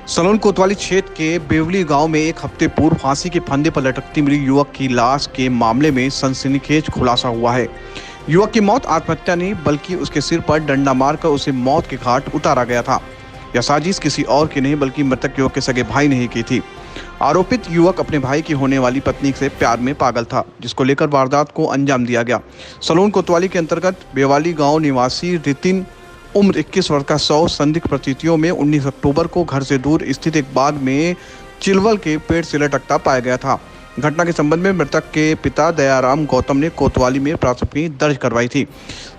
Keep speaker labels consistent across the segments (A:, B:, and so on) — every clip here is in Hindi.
A: सलोन कोतवाली क्षेत्र के बेवली गांव में एक हफ्ते पूर्व फांसी के फंदे पर लटकती मिली युवक की लाश के मामले में सनसनीखेज खुलासा हुआ है। युवक की मौत आत्महत्या नहीं बल्कि उसके सिर पर डंडा मारकर उसे मौत के घाट उतारा गया था। यह साजिश किसी और की नहीं बल्कि मृतक युवक के सगे भाई ने ही की थी। आरोपित युवक अपने भाई की होने वाली पत्नी से प्यार में पागल था, जिसको लेकर वारदात को अंजाम दिया गया। सलोन कोतवाली के अंतर्गत बेवाली गांव निवासी रितिन उम्र 21 वर्ष का शव संदिग्ध परिस्थितियों में 19 अक्टूबर को घर से दूर स्थित एक बाग में चिलवल के पेड़ से लटकता पाया गया था। घटना के संबंध में मृतक के पिता दयाराम गौतम ने कोतवाली में प्राथमिकी दर्ज करवाई थी।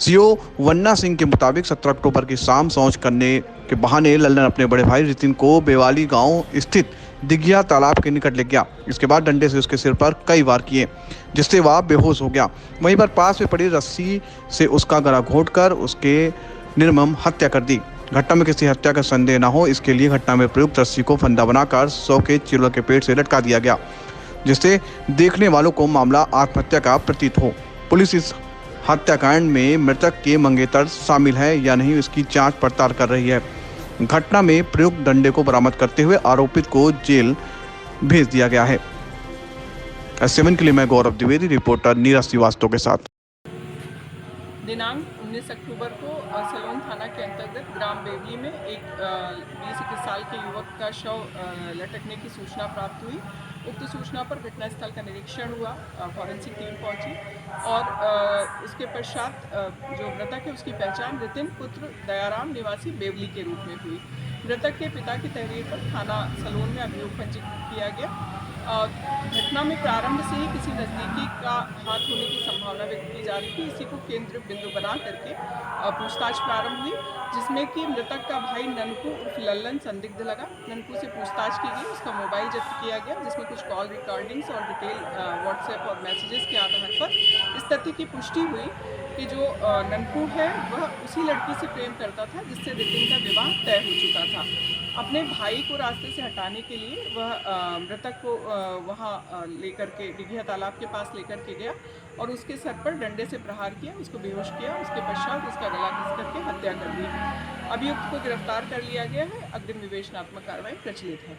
A: सीओ वन्ना सिंह के मुताबिक 17 अक्टूबर की शाम शौच करने के बहाने लल्लन अपने बड़े भाई रितिन को बेवाली गांव स्थित दिघिया तालाब के निकट ले गया। इसके बाद डंडे से उसके सिर पर कई वार किए, जिससे वह बेहोश हो गया। वहीं पर पास में पड़ी रस्सी से उसका गला घोंटकर उसके निर्मम हत्या कर दी। घटना में किसी हत्या का संदेह न हो, इसके लिए घटना में प्रयुक्त रस्सी को फंदा बनाकर शव के चिलवल के पेड़ से लटका दिया गया, जिससे देखने वालों को मामला आत्महत्या का प्रतीत हो। पुलिस इस हत्याकांड में मृतक के मंगेतर शामिल है या नहीं, इसकी जांच पड़ताल कर रही है। घटना में प्रयुक्त डंडे को बरामद करते हुए आरोपित को जेल भेज दिया गया है। S7 के लिए मैं गौरव द्विवेदी, रिपोर्टर नीरज श्रीवास्तव के साथ।
B: दिनांक 19 अक्टूबर को सलोन थाना के अंतर्गत ग्राम बेवली में एक 20-21 साल के युवक का शव लटकने की सूचना प्राप्त हुई। उक्त सूचना पर घटनास्थल का निरीक्षण हुआ, फॉरेंसिक टीम पहुंची और उसके पश्चात जो मृतक है उसकी पहचान रितिन पुत्र दयाराम निवासी बेवली के रूप में हुई। मृतक के पिता की तहरीर पर थाना सलोन में अभियोग पंजीकृत किया गया। घटना में प्रारंभ से ही किसी नज़दीकी का हाथ होने की संभावना व्यक्त की जा रही थी। इसी को केंद्र बिंदु बना करके पूछताछ प्रारंभ हुई, जिसमें कि मृतक का भाई ननकू उर्फ लल्लन संदिग्ध लगा। ननकू से पूछताछ की गई, उसका मोबाइल जब्त किया गया, जिसमें कुछ कॉल रिकॉर्डिंग्स और डिटेल व्हाट्सएप और मैसेजेस के आधार पर इस तथ्य की पुष्टि हुई कि जो ननकू है वह उसी लड़की से प्रेम करता था जिससे रितिन का विवाह तय हो चुका था। अपने भाई को रास्ते से हटाने के लिए वह मृतक को वहाँ लेकर के दिघिया तालाब के पास लेकर के गया और उसके सर पर डंडे से प्रहार किया, उसको बेहोश किया। उसके पश्चात उसका गला घिस करके हत्या कर दी। अभियुक्त को गिरफ्तार कर लिया गया है। अग्रिम विवेचनात्मक कार्रवाई प्रचलित है।